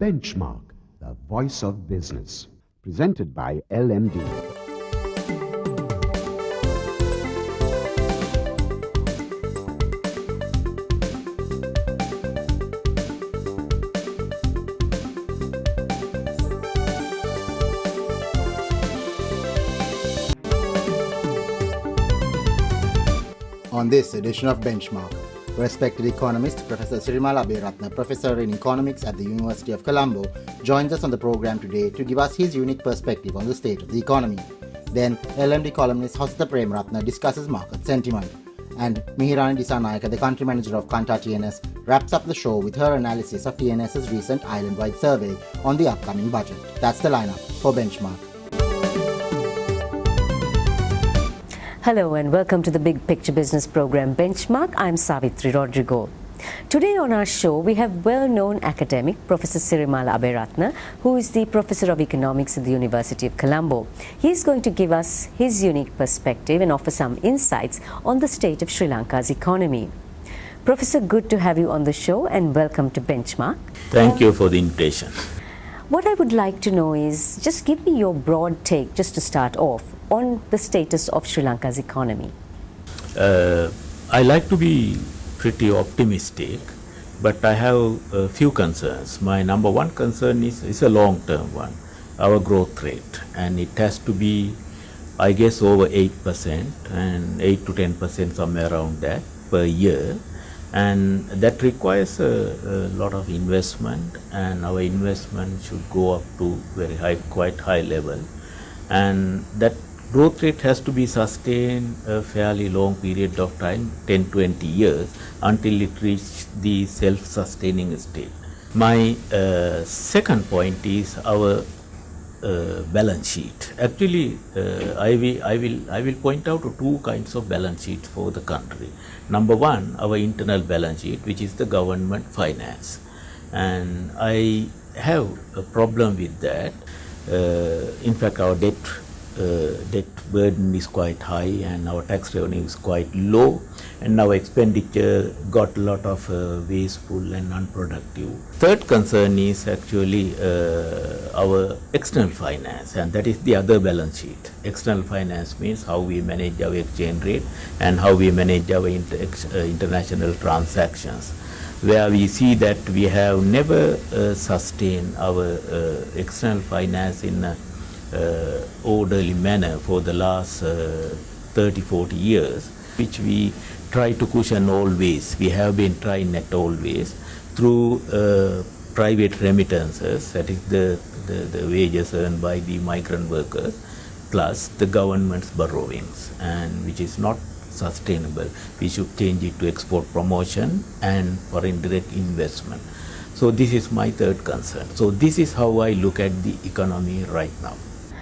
Benchmark, the voice of business. Presented by LMD. On this edition of Benchmark, respected economist Professor Sirimal Abeyratne, Professor in Economics at the University of Colombo, joins us on the program today to give us his unique perspective on the state of the economy. Then, LMD columnist Hasta Premaratne discusses market sentiment. And Mihirani Disanayaka, the country manager of Kanta TNS, wraps up the show with her analysis of TNS's recent island-wide survey on the upcoming budget. That's the lineup for Benchmark. Hello and welcome to the Big Picture Business Program Benchmark. I'm Savitri Rodrigo. Today on our show we have well-known academic Professor Sirimal Abeyratne, who is the Professor of Economics at the University of Colombo. He's going to give us his unique perspective and offer some insights on the state of Sri Lanka's economy. Professor, good to have you on the show and welcome to Benchmark. Thank you for the invitation. What I would like to know is, just give me your broad take, just to start off, on the status of Sri Lanka's economy. I like to be pretty optimistic, but I have a few concerns. My number one concern is a long-term one, our growth rate, and it has to be, I guess, over 8% and 8 to 10%, somewhere around that per year. And that requires a lot of investment, and our investment should go up to very high, quite high level. And that growth rate has to be sustained a fairly long period of time, 10-20 years, until it reaches the self-sustaining state. My second point is our balance sheet. Actually, I will point out two kinds of balance sheet for the country. Number one, our internal balance sheet, which is the government finance, and I have a problem with that. In fact, our debt burden is quite high, and our tax revenue is quite low, and our expenditure got a lot of wasteful and unproductive. Third concern is actually our external finance, and that is the other balance sheet. External finance means how we manage our exchange rate and how we manage our international transactions, where we see that we have never sustained our external finance in a orderly manner for the last 30-40 years, which we try to cushion always. We have been trying that always through private remittances, that is the wages earned by the migrant workers, plus the government's borrowings, and which is not sustainable. We should change it to export promotion and foreign direct investment. So this is my third concern. So this is how I look at the economy right now.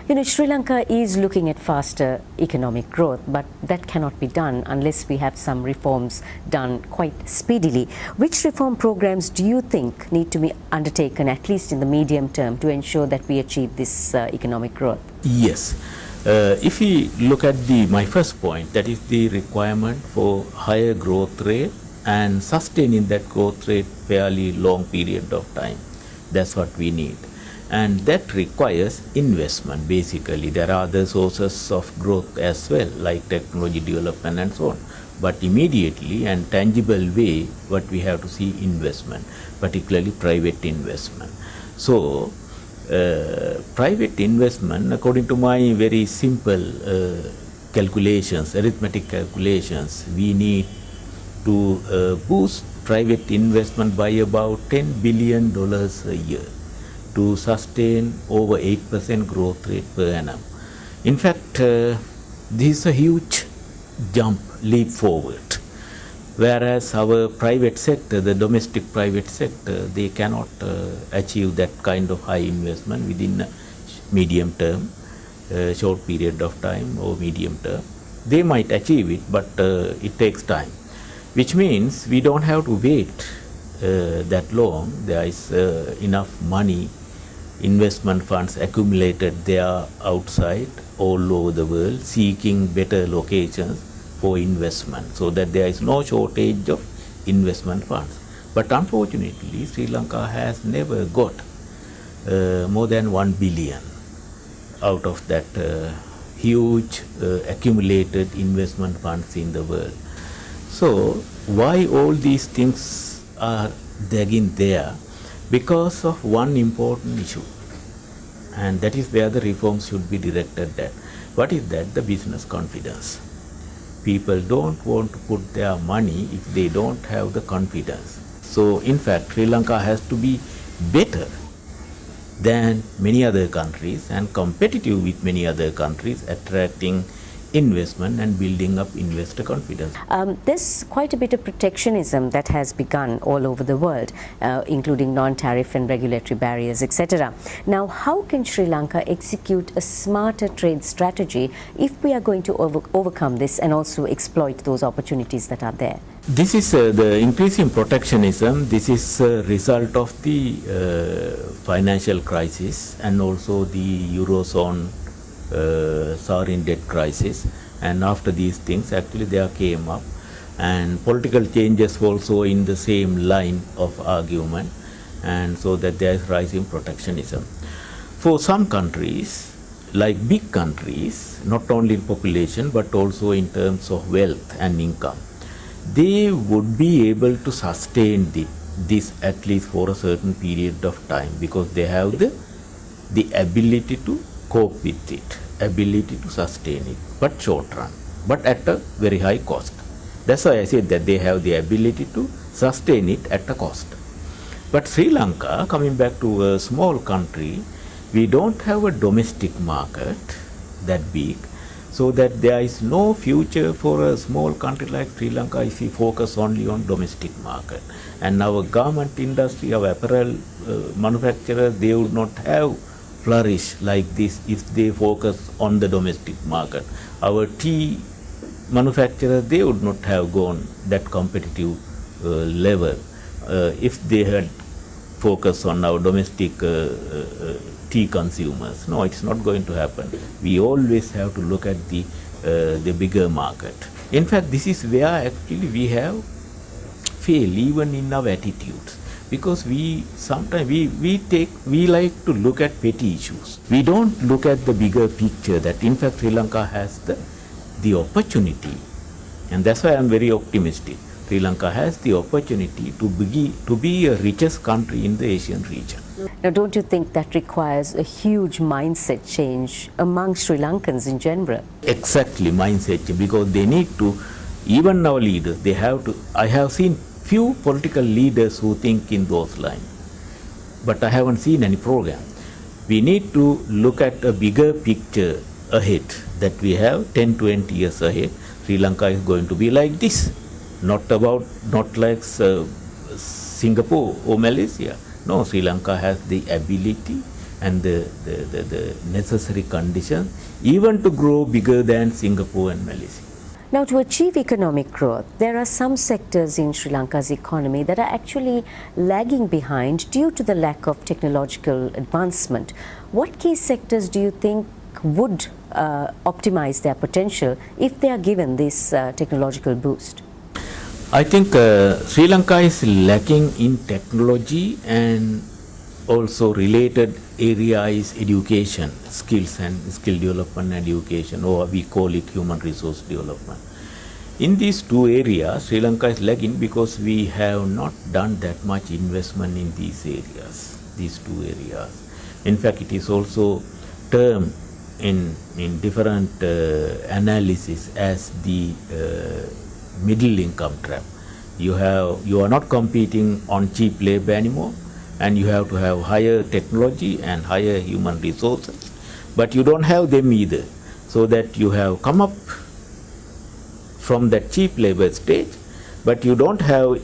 You know, Sri Lanka is looking at faster economic growth, but that cannot be done unless we have some reforms done quite speedily. Which reform programs do you think need to be undertaken, at least in the medium term, to ensure that we achieve this economic growth? Yes. If we look at my first point, that is the requirement for higher growth rate and sustaining that growth rate fairly long period of time. That's what we need. And that requires investment. Basically, there are other sources of growth as well, like technology development and so on. But immediately and tangible way, what we have to see investment, particularly private investment. So, private investment, according to my very simple calculations, arithmetic calculations, we need to boost private investment by about $10 billion a year to sustain over 8% growth rate per annum. In fact, this is a huge leap forward. Whereas our private sector, the domestic private sector, they cannot achieve that kind of high investment within a medium term, short period of time or medium term. They might achieve it, but it takes time, which means we don't have to wait that long. There is enough money, investment funds accumulated there outside all over the world, seeking better locations for investment, so that there is no shortage of investment funds. But unfortunately, Sri Lanka has never got more than 1 billion out of that huge accumulated investment funds in the world. So why all these things are again there? Because of one important issue, and that is where the reforms should be directed at. What is that? The business confidence. People don't want to put their money if they don't have the confidence. So in fact, Sri Lanka has to be better than many other countries and competitive with many other countries, attracting investment and building up investor confidence. There's quite a bit of protectionism that has begun all over the world, including non-tariff and regulatory barriers, etc. Now, how can Sri Lanka execute a smarter trade strategy if we are going to overcome this and also exploit those opportunities that are there? This is the increase in protectionism. This is a result of the financial crisis and also the Eurozone sovereign debt crisis, and after these things actually there came up and political changes also in the same line of argument, and so that there is rising protectionism. For some countries, like big countries, not only in population but also in terms of wealth and income, they would be able to sustain this at least for a certain period of time, because they have the ability to cope with it, ability to sustain it, but short run, but at a very high cost. That's why I said that they have the ability to sustain it at a cost. But Sri Lanka, coming back to a small country, we don't have a domestic market that big, so that there is no future for a small country like Sri Lanka if we focus only on domestic market. And our garment industry, our apparel manufacturers, they would not have flourish like this if they focus on the domestic market. Our tea manufacturers, they would not have gone that competitive level if they had focused on our domestic tea consumers. No, it's not going to happen. We always have to look at the bigger market. In fact, this is where actually we have failed even in our attitudes, because we sometimes we like to look at petty issues. We don't look at the bigger picture, that in fact Sri Lanka has the opportunity, and that's why I'm very optimistic. Sri Lanka has the opportunity to be a richest country in the Asian region. Now, don't you think that requires a huge mindset change among Sri Lankans in general? Exactly, mindset change, because they need to, even our leaders, they have to. I have seen few political leaders who think in those lines, but I haven't seen any program. We need to look at a bigger picture ahead, that we have 10-20 years ahead. Sri Lanka is going to be like this, not like Singapore or Malaysia. No, Sri Lanka has the ability and the necessary conditions even to grow bigger than Singapore and Malaysia. Now, to achieve economic growth, there are some sectors in Sri Lanka's economy that are actually lagging behind due to the lack of technological advancement. What key sectors do you think would optimize their potential if they are given this technological boost? I think Sri Lanka is lacking in technology, and also related area is education, skills and skill development and education, or we call it human resource development. In these two areas, Sri Lanka is lagging because we have not done that much investment in these areas, these two areas. In fact, it is also termed in different analysis as the middle income trap. You are not competing on cheap labor anymore, and you have to have higher technology and higher human resources, but you don't have them either, so that you have come up from that cheap labor stage, but you don't have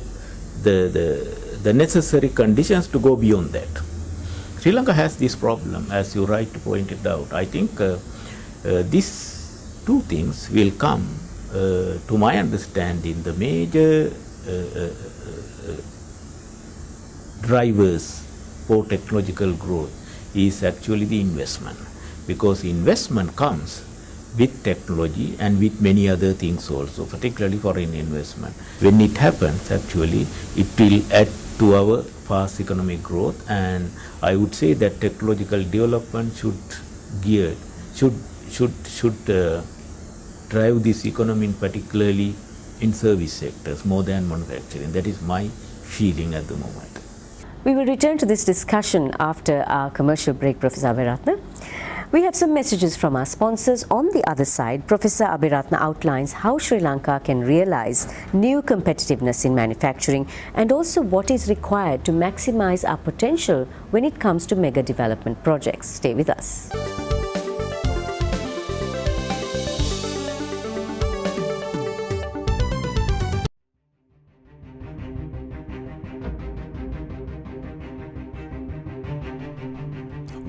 the necessary conditions to go beyond that. Sri Lanka has this problem, as you rightly pointed out. I think these two things will come, to my understanding, the major drivers for technological growth is actually the investment, because investment comes with technology and with many other things also, particularly foreign investment. When it happens, actually, it will add to our fast economic growth, and I would say that technological development should drive this economy, particularly in service sectors, more than manufacturing. That is my feeling at the moment. We will return to this discussion after our commercial break, Professor Abeyratne. We have some messages from our sponsors. On the other side, Professor Abeyratne outlines how Sri Lanka can realize new competitiveness in manufacturing and also what is required to maximize our potential when it comes to mega development projects. Stay with us.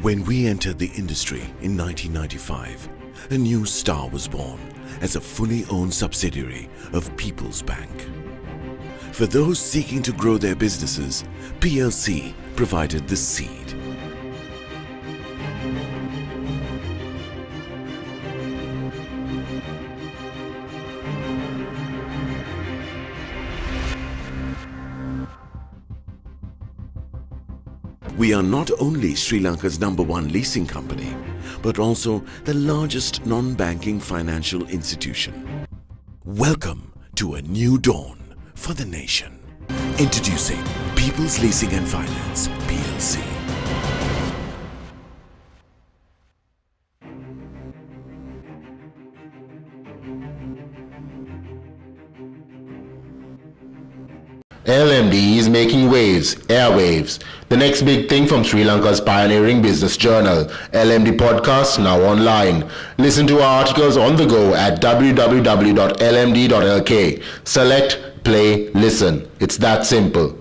When we entered the industry in 1995, a new star was born as a fully owned subsidiary of People's Bank. For those seeking to grow their businesses, PLC provided the seed. We are not only Sri Lanka's #1 leasing company, but also the largest non-banking financial institution. Welcome to a new dawn for the nation. Introducing People's Leasing and Finance, PLC. LMD is making waves, airwaves. The next big thing from Sri Lanka's pioneering business journal, LMD Podcast, now online. Listen to our articles on the go at www.lmd.lk. Select, play, listen. It's that simple.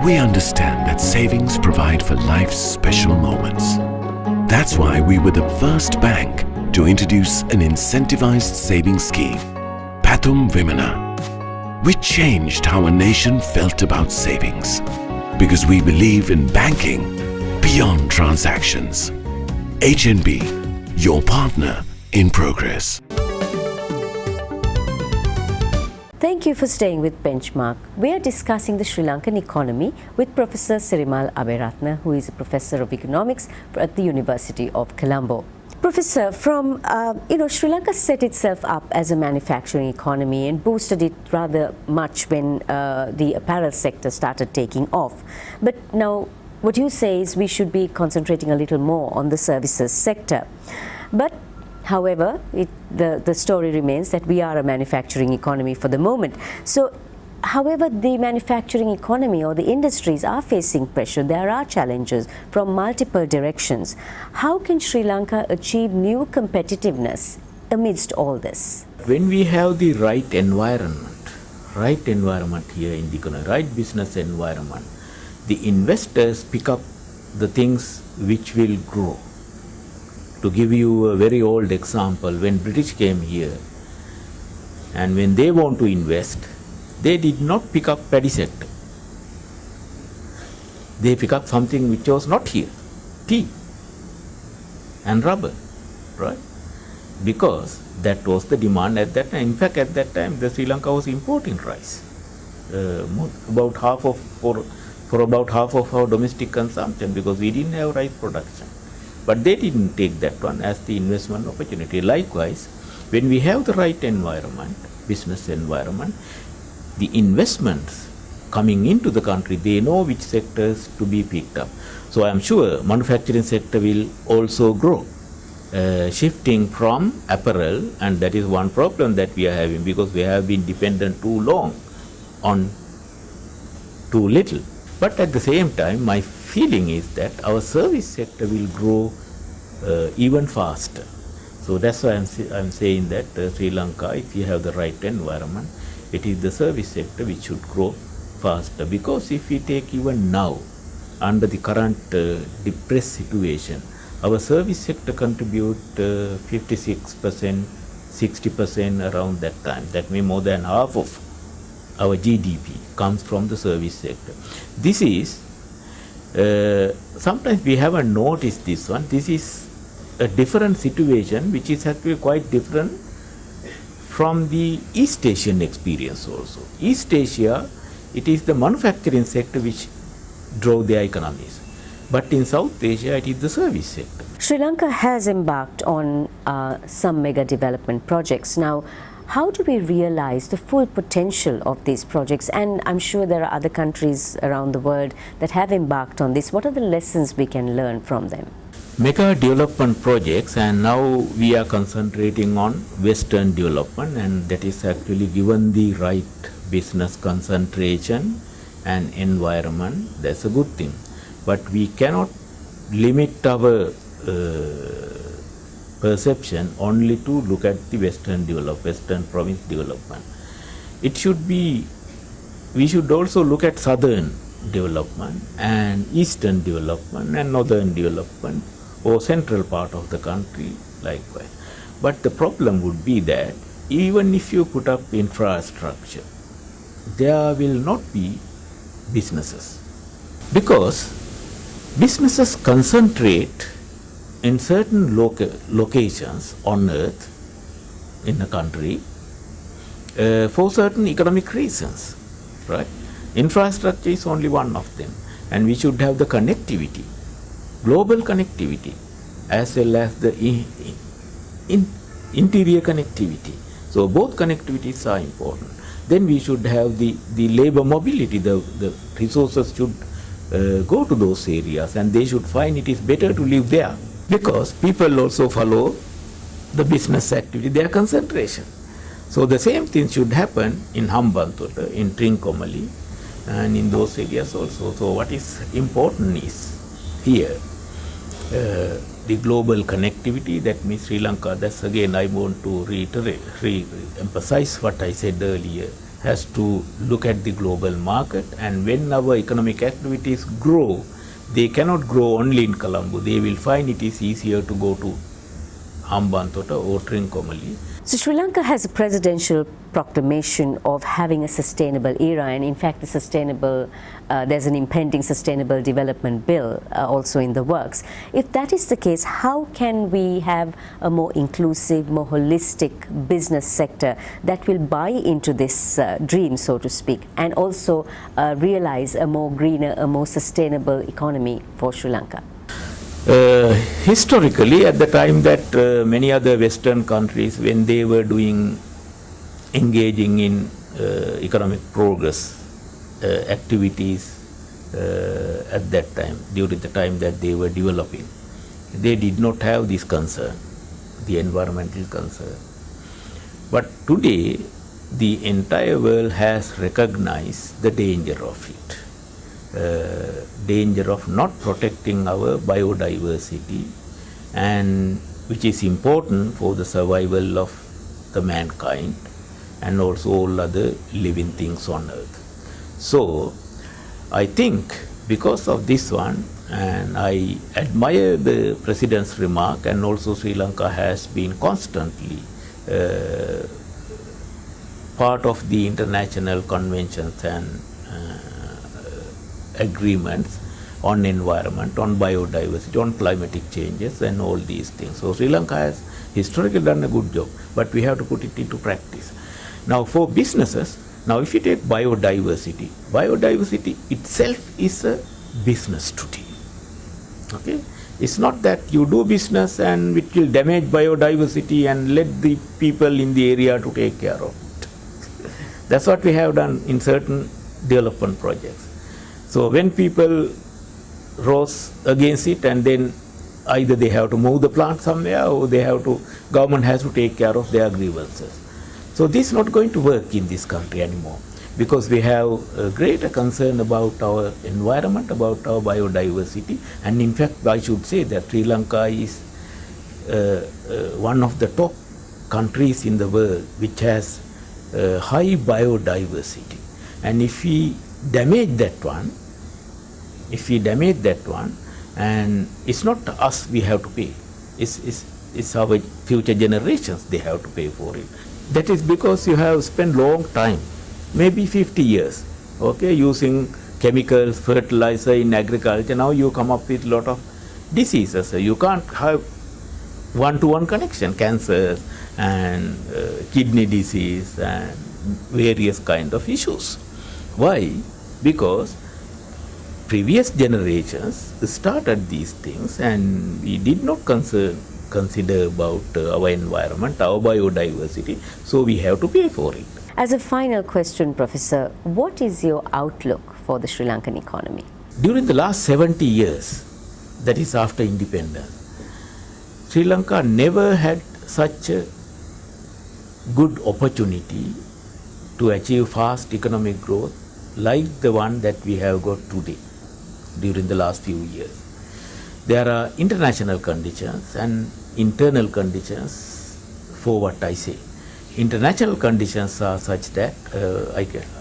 We understand that savings provide for life's special moments. That's why we were the first bank to introduce an incentivized savings scheme, Pathum Vimana. We changed how a nation felt about savings because we believe in banking beyond transactions. HNB, your partner in progress. Thank you for staying with Benchmark. We are discussing the Sri Lankan economy with Professor Sirimal Abeyratne, who is a professor of economics at the University of Colombo. Professor, Sri Lanka set itself up as a manufacturing economy and boosted it rather much when the apparel sector started taking off. But now what you say is we should be concentrating a little more on the services sector. But however, the story remains that we are a manufacturing economy for the moment. So, however, the manufacturing economy or the industries are facing pressure. There are challenges from multiple directions. How can Sri Lanka achieve new competitiveness amidst all this? When we have the right environment here in the economy, right business environment, the investors pick up the things which will grow. To give you a very old example, when British came here and when they want to invest, they did not pick up paddy sector. They pick up something which was not here, tea and rubber, right? Because that was the demand at that time. In fact, at that time, the Sri Lanka was importing rice, about half of our domestic consumption, because we didn't have rice production. But they didn't take that one as the investment opportunity. Likewise, when we have the right environment, business environment, the investments coming into the country, they know which sectors to be picked up. So I am sure manufacturing sector will also grow, shifting from apparel, and that is one problem that we are having, because we have been dependent too long on too little. But at the same time, my feeling is that our service sector will grow even faster. So that's why I'm saying that Sri Lanka, if you have the right environment, it is the service sector which should grow faster. Because if we take even now, under the current depressed situation, our service sector contribute 56%, 60% around that time. That means more than half of our GDP comes from the service sector. This is, sometimes we haven't noticed this one, this is a different situation which is actually quite different from the East Asian experience also. East Asia, it is the manufacturing sector which drove their economies. But in South Asia, it is the service sector. Sri Lanka has embarked on some mega development projects. Now, how do we realize the full potential of these projects? And I'm sure there are other countries around the world that have embarked on this. What are the lessons we can learn from them? Mega development projects, and now we are concentrating on Western development, and that is actually given the right business concentration and environment. That's a good thing. But we cannot limit our perception only to look at the Western province development. It should be, we should also look at Southern development and Eastern development and Northern development or central part of the country likewise. But the problem would be that even if you put up infrastructure, there will not be businesses, because businesses concentrate in certain locations on earth in a country for certain economic reasons, right? Infrastructure is only one of them, and we should have the connectivity, global connectivity, as well as the interior connectivity. So both connectivities are important. Then we should have the labor mobility. The resources should go to those areas, and they should find it is better to live there, because people also follow the business activity, their concentration. So the same thing should happen in Hambantota, in Trincomalee, and in those areas also. So what is important is here the global connectivity. That means Sri Lanka, that's again I want to emphasize what I said earlier, has to look at the global market, and when our economic activities grow, they cannot grow only in Colombo. They will find it is easier to go to Hambantota or Trincomalee. So Sri Lanka has a presidential proclamation of having a sustainable era, and in fact there's an impending sustainable development bill also in the works. If that is the case, how can we have a more inclusive, more holistic business sector that will buy into this dream, so to speak, and also realize a more greener, a more sustainable economy for Sri Lanka? Historically, at the time that many other Western countries, when they were engaging in economic progress activities at that time, during the time that they were developing, they did not have this concern, the environmental concern. But today, the entire world has recognized the danger of it. Danger of not protecting our biodiversity, and which is important for the survival of the mankind and also all other living things on earth. So I think because of this one, and I admire the President's remark, and also Sri Lanka has been constantly part of the international conventions and agreements on environment, on biodiversity, on climatic changes and all these things. So Sri Lanka has historically done a good job, but we have to put it into practice. Now for businesses, now if you take biodiversity, biodiversity itself is a business today. Okay? It's not that you do business and it will damage biodiversity and let the people in the area to take care of it. That's what we have done in certain development projects. So when people rose against it, and then either they have to move the plant somewhere, or government has to take care of their grievances. So this is not going to work in this country anymore, because we have a greater concern about our environment, about our biodiversity, and in fact I should say that Sri Lanka is one of the top countries in the world which has high biodiversity, and if we damage that one, and it's not us we have to pay, it's our future generations, they have to pay for it. That is because you have spent long time, maybe 50 years, okay, using chemicals, fertilizer in agriculture. Now you come up with a lot of diseases. You can't have one-to-one connection, cancer and kidney disease and various kind of issues. Why? Because previous generations started these things and we did not consider about our environment, our biodiversity, so we have to pay for it. As a final question, Professor, what is your outlook for the Sri Lankan economy? During the last 70 years, that is after independence, Sri Lanka never had such a good opportunity to achieve fast economic growth like the one that we have got today during the last few years. There are international conditions and internal conditions for what I say. International conditions are such that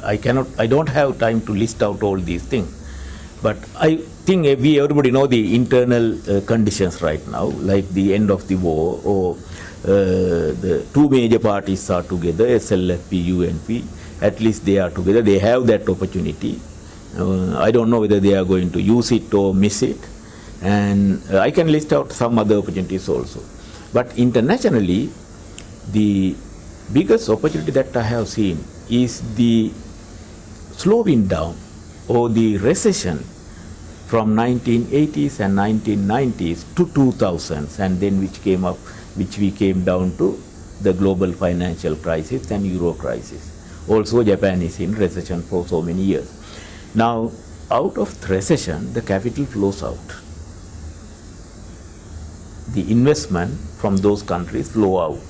I don't have time to list out all these things. But I think everybody know the internal conditions right now, like the end of the war, or the two major parties are together, SLFP, UNP, at least they are together, they have that opportunity. I don't know whether they are going to use it or miss it. And I can list out some other opportunities also. But internationally, the biggest opportunity that I have seen is the slowing down or the recession from 1980s and 1990s to 2000s, and then which we came down to the global financial crisis and Euro crisis. Also, Japan is in recession for so many years. Now, out of the recession, the capital flows out. The investment from those countries flow out,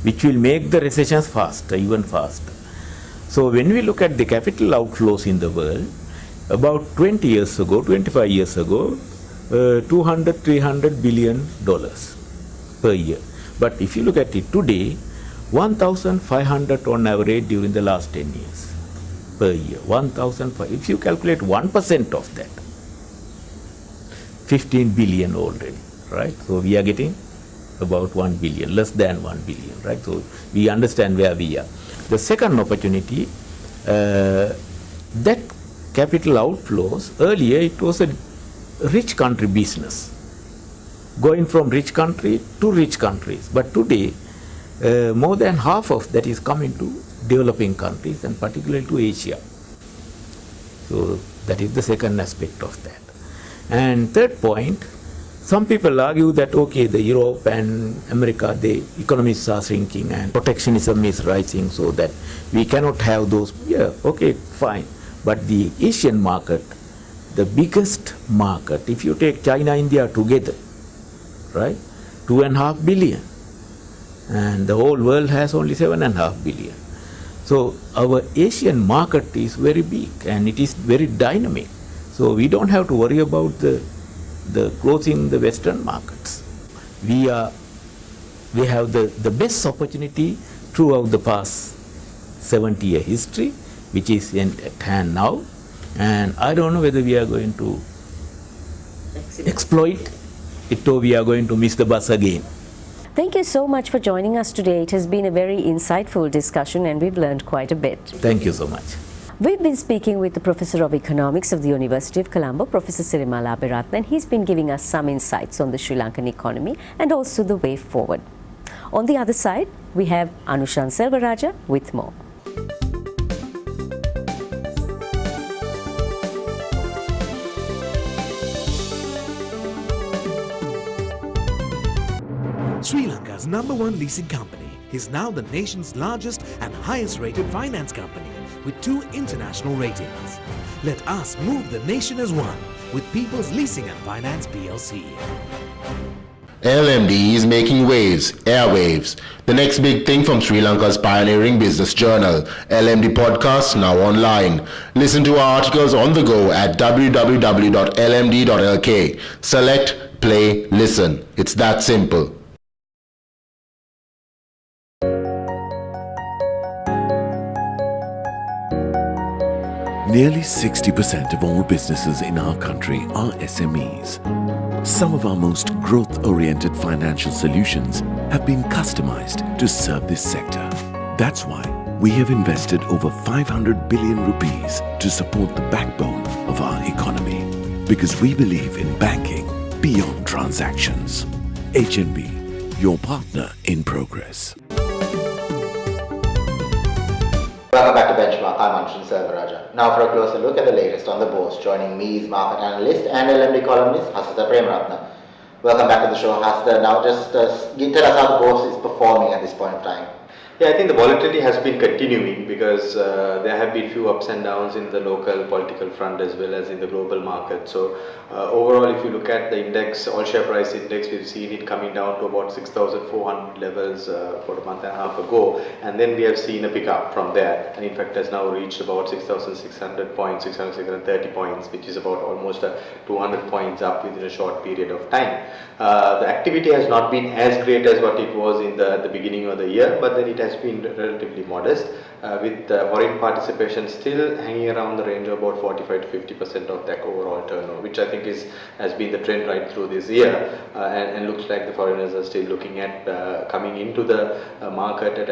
which will make the recessions faster, even faster. So when we look at the capital outflows in the world, about 20 years ago, 25 years ago, $200-300 billion per year. But if you look at it today, 1,500 on average during the last 10 years per year. 1,500. If you calculate 1% of that, 15 billion already, right? So we are getting about 1 billion, less than 1 billion, right? So we understand where we are. The second opportunity, that capital outflows, earlier it was a rich country business, going from rich country to rich countries. But today, more than half of that is coming to developing countries and particularly to Asia. So that is the second aspect of that. And third point, some people argue that okay, the Europe and America, the economies are shrinking and protectionism is rising, so that we cannot have those. Yeah, okay, fine. But the Asian market, the biggest market, if you take China, India together, right, 2.5 billion, and the whole world has only 7.5 billion. So our Asian market is very big and it is very dynamic. So we don't have to worry about the closing the Western markets. We have the best opportunity throughout the past 70-year history, which is at hand now, and I don't know whether we are going to exploit it or we are going to miss the bus again. Thank you so much for joining us today. It has been a very insightful discussion and we've learned quite a bit. Thank you so much. We've been speaking with the Professor of Economics of the University of Colombo, Professor Sirimal Abeyratne, and he's been giving us some insights on the Sri Lankan economy and also the way forward. On the other side, we have Anushan Selvaraja with more. Sri Lanka's #1 leasing company is now the nation's largest and highest rated finance company with 2 international ratings. Let us move the nation as one with People's Leasing and Finance PLC. LMD is making waves, airwaves. The next big thing from Sri Lanka's pioneering business journal, LMD Podcast, now online. Listen to our articles on the go at www.lmd.lk. Select, play, listen. It's that simple. Nearly 60% of all businesses in our country are SMEs. Some of our most growth-oriented financial solutions have been customized to serve this sector. That's why we have invested over 500 billion rupees to support the backbone of our economy. Because we believe in banking beyond transactions. HNB, your partner in progress. Welcome back to Benchmark. I'm Anshin Selvaraja. Now for a closer look at the latest on the bourse. Joining me is market analyst and LMD columnist Hasita Premaratne. Welcome back to the show, Hasita. Now just tell us how the bourse is performing at this point of time. Yeah, I think the volatility has been continuing because there have been few ups and downs in the local political front as well as in the global market. So overall, if you look at the index, all share price index, we've seen it coming down to about 6,400 levels for a month and a half ago, and then we have seen a pickup from there, and in fact has now reached about 6,600 points, 630 points, which is about almost 200 points up within a short period of time. The activity has not been as great as what it was in the beginning of the year, but then it has been relatively modest, with foreign participation still hanging around the range of about 45 to 50% of that overall turnover, which I think has been the trend right through this year, and looks like the foreigners are still looking at coming into the market at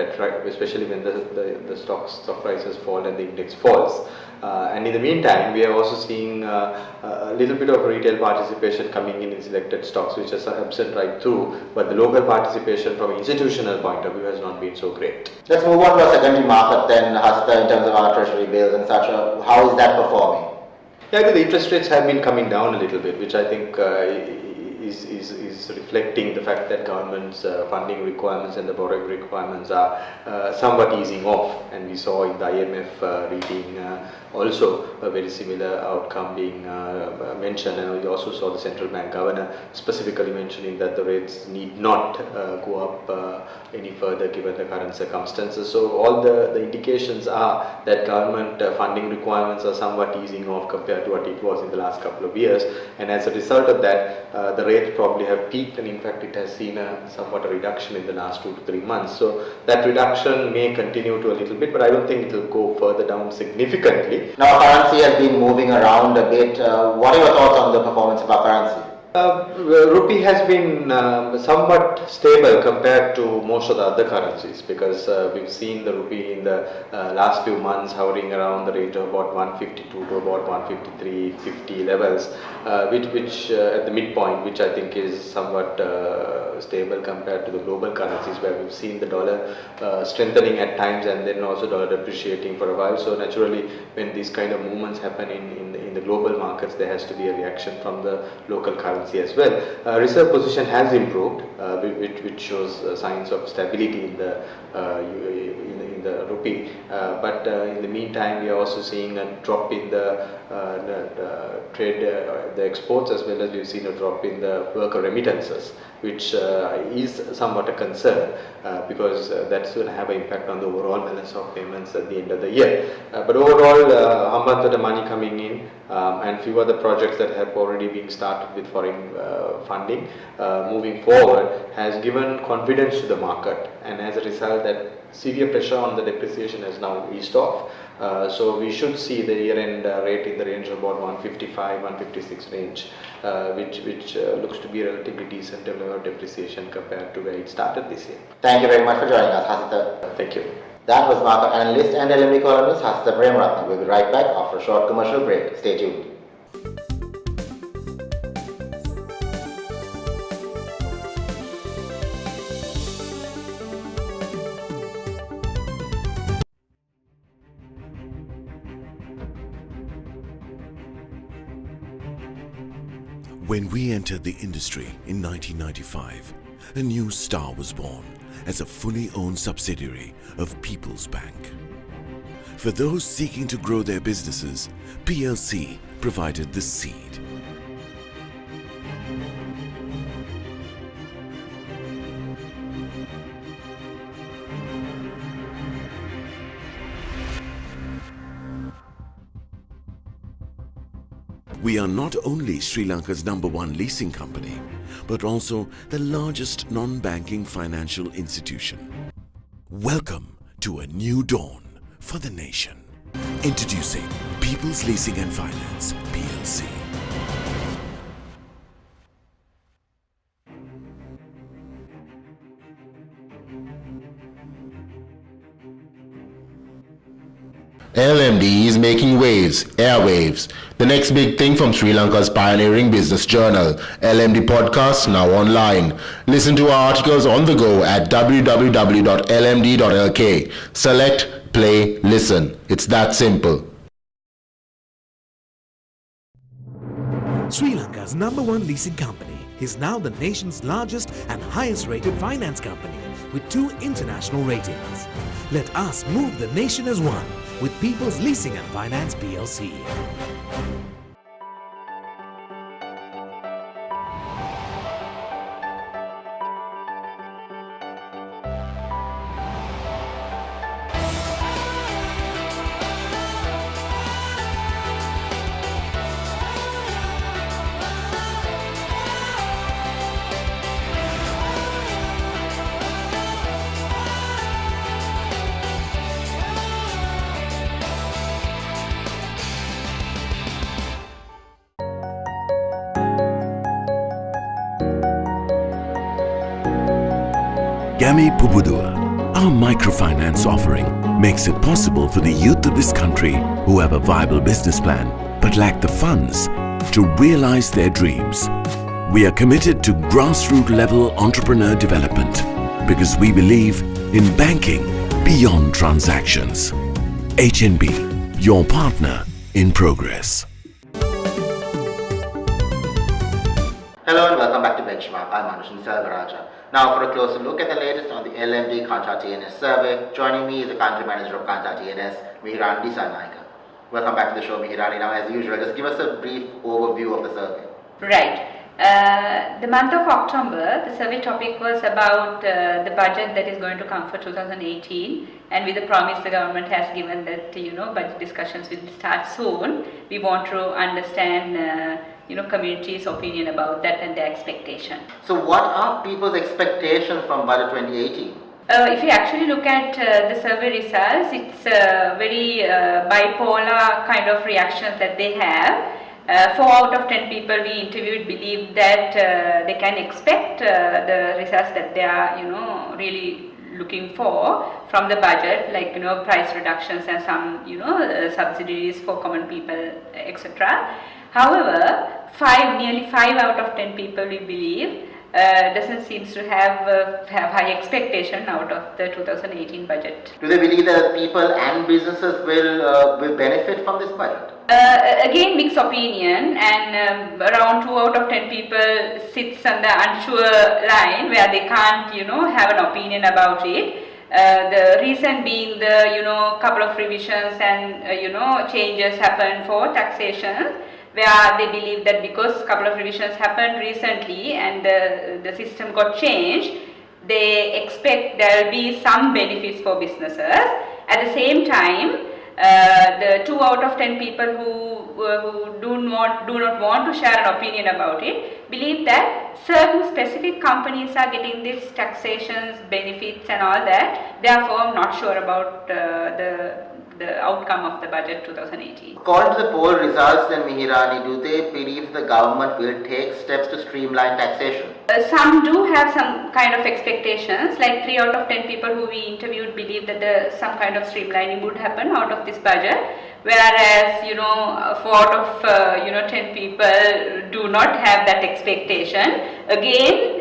especially when the stock prices fall and the index falls. And in the meantime, we are also seeing a little bit of retail participation coming in selected stocks, which is absent right through, but the local participation from an institutional point of view has not been so great. Let's move on to our secondary market then, Hasita, in terms of our treasury bills and such. How is that performing? Yeah, I think the interest rates have been coming down a little bit, which I think is reflecting the fact that government's funding requirements and the borrowing requirements are somewhat easing off, and we saw in the IMF reading also a very similar outcome being mentioned, and we also saw the central bank governor specifically mentioning that the rates need not go up any further given the current circumstances. So all the indications are that government funding requirements are somewhat easing off compared to what it was in the last couple of years, and as a result of that the rates probably have peaked, and in fact it has seen somewhat a reduction in the last 2 to 3 months. So that reduction may continue to a little bit, but I don't think it will go further down significantly. Now currency has been moving around a bit. What are your thoughts on the performance of our currency? Rupee has been somewhat stable compared to most of the other currencies, because we've seen the rupee in the last few months hovering around the range of about 152 to about 153.50 levels, which at the midpoint, which I think is somewhat stable compared to the global currencies, where we've seen the dollar strengthening at times and then also dollar depreciating for a while. So naturally, when these kind of movements happen in the global markets, there has to be a reaction from the local currency as well. Reserve position has improved, which shows signs of stability in the rupee, but in the meantime we are also seeing a drop in the trade, the exports, as well as we've seen a drop in the worker remittances, which is somewhat a concern, because that's going to have an impact on the overall balance of payments at the end of the year. But overall, how much of the money coming in, and few other projects that have already been started with foreign funding moving forward has given confidence to the market, and as a result that severe pressure on the depreciation has now eased off. So we should see the year-end rate in the range of about 155, 156 range, which looks to be a relatively decent level of depreciation compared to where it started this year. Thank you very much for joining us, Hasita. Thank you. That was market analyst and LMD columnist Hasita Premaratne. We'll be right back after a short commercial break. Stay tuned. When we entered the industry in 1995, a new star was born as a fully owned subsidiary of People's Bank. For those seeking to grow their businesses, PLC provided the seed. We are not only Sri Lanka's #1 leasing company, but also the largest non-banking financial institution. Welcome to a new dawn for the nation. Introducing People's Leasing and Finance, PLC. LMD is making waves, airwaves. The next big thing from Sri Lanka's pioneering business journal, LMD Podcast, now online. Listen to our articles on the go at www.lmd.lk. Select, play, listen. It's that simple. Sri Lanka's #1 leasing company is now the nation's largest and highest rated finance company with 2 international ratings. Let us move the nation as one with People's Leasing and Finance PLC. Gami Pubudua, our microfinance offering makes it possible for the youth of this country who have a viable business plan but lack the funds to realize their dreams. We are committed to grassroots level entrepreneur development because we believe in banking beyond transactions. HNB, your partner in progress. Hello and welcome back to Benchmark. I'm Sirimal Abeyratne. Now for a closer look at the latest on the LMD Kanta TNS survey, joining me is the country manager of Kanta TNS, Mihirani Disanaika. Welcome back to the show, Mihirani. Now as usual, just give us a brief overview of the survey. Right. The month of October, the survey topic was about the budget that is going to come for 2018, and with the promise the government has given that budget discussions will start soon. We want to understand community's opinion about that and their expectation. So what are people's expectations from budget 2018? If you actually look at the survey results, it's very bipolar kind of reactions that they have. 4 out of 10 people we interviewed believe that they can expect the results that they are really looking for from the budget, like price reductions and some subsidies for common people, etc. However, nearly 5 out of 10 people we believe doesn't seems to have high expectation out of the 2018 budget. Do they believe that people and businesses will benefit from this budget? Again, mixed opinion, and around 2 out of 10 people sits on the unsure line where they can't have an opinion about it. The reason being the couple of revisions and changes happened for taxation, where they believe that because a couple of revisions happened recently and the system got changed, they expect there will be some benefits for businesses. At the same time, the 2 out of 10 people who do not want to share an opinion about it believe that certain specific companies are getting these taxations, benefits and all that. Therefore, I'm not sure about the outcome of the budget 2018. According to the poll results, then Mihirani, do they believe the government will take steps to streamline taxation? Some do have some kind of expectations, like 3 out of 10 people who we interviewed believe that some kind of streamlining would happen out of this budget, whereas 4 out of 10 people do not have that expectation. Again,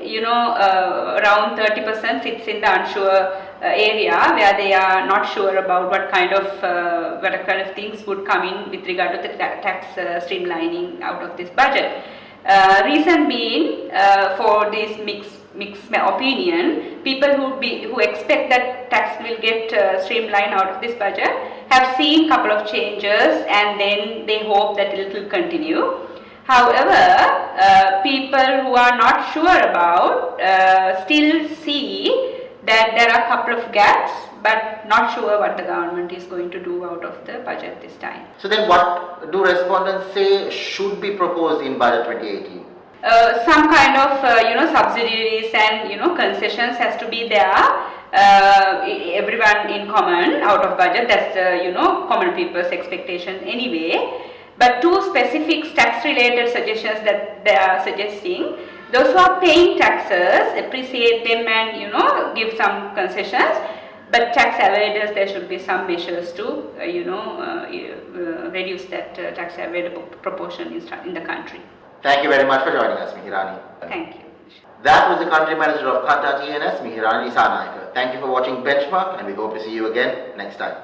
around 30% sits in the unsure area where they are not sure about what kind of things would come in with regard to the tax streamlining out of this budget. Reason being, for this mixed opinion, people who expect that tax will get streamlined out of this budget have seen couple of changes and then they hope that it will continue. However, people who are not sure about still see that there are a couple of gaps, but not sure what the government is going to do out of the budget this time. So then what do respondents say should be proposed in budget 2018? Some kind of subsidies and concessions has to be there. Everyone in common out of budget, that's common people's expectation anyway. But 2 specific tax related suggestions that they are suggesting, those who are paying taxes, appreciate them and give some concessions. But tax evaders, there should be some measures to, reduce that tax evadable proportion in the country. Thank you very much for joining us, Mihirani. Thank you. That was the country manager of Qatar TNS, Mihirani Isanaika. Thank you for watching Benchmark, and we hope to see you again next time.